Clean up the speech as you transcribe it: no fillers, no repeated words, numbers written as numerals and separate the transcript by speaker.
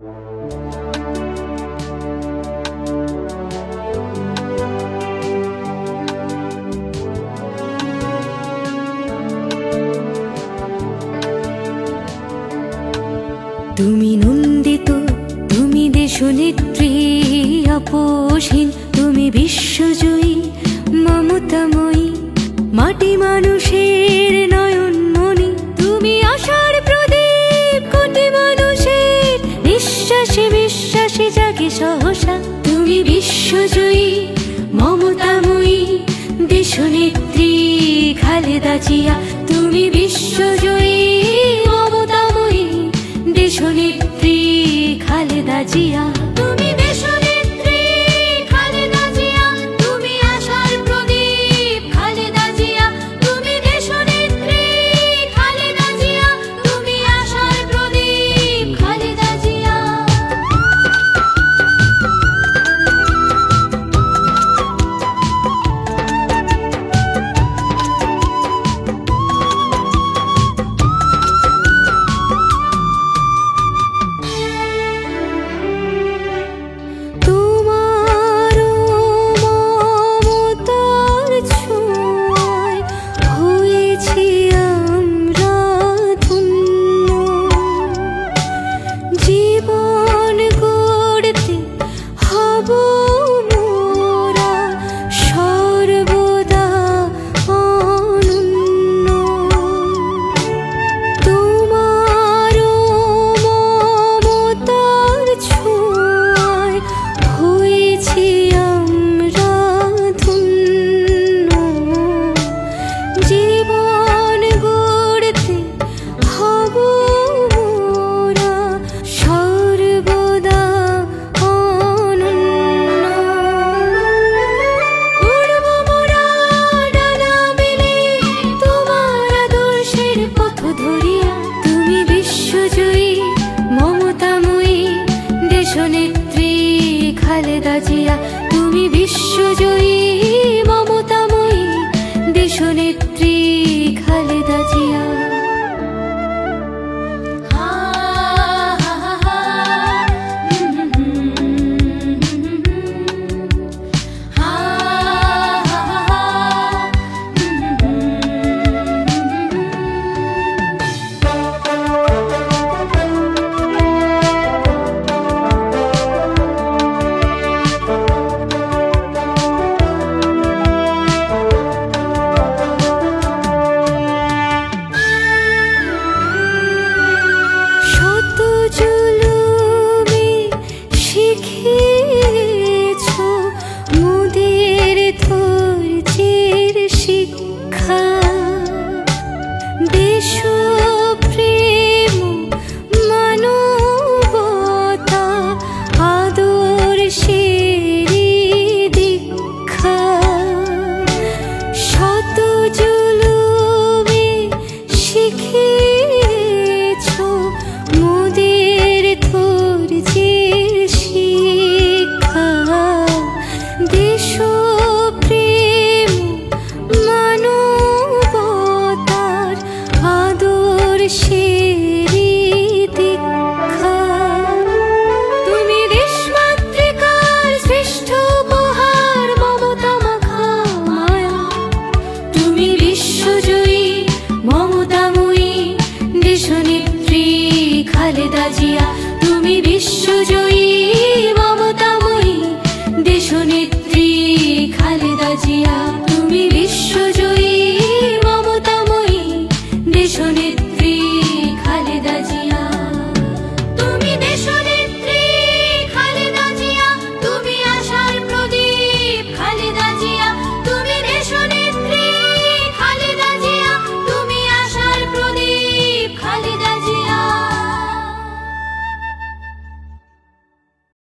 Speaker 1: তুমি নন্দিত, তুমি দেশনেত্রী আপোষহীন, তুমি বিশ্বজয়ী মমতাময়ী, মাটি মানুষের নয়নমণি, তুমি আশার প্রদীপ কোটি মানুষের নিঃশ্বাসে বিশ্বাসে জাগে সহসা। তুমি বিশ্বজয়ী মমতাময়ী দেশনেত্রী খালেদা জিয়া, তুমি বিশ্বজয়ী মমতাময়ী দেশনেত্রী খালেদা জিয়া। তুমি দেশনেত্রী খালেদা জিয়া, তুমি আশার প্রদীপ খালেদা জিয়া, তুমি দেশনেত্রী খালেদা জিয়া, তুমি আশার প্রদীপ খালেদা জিয়া। জীবন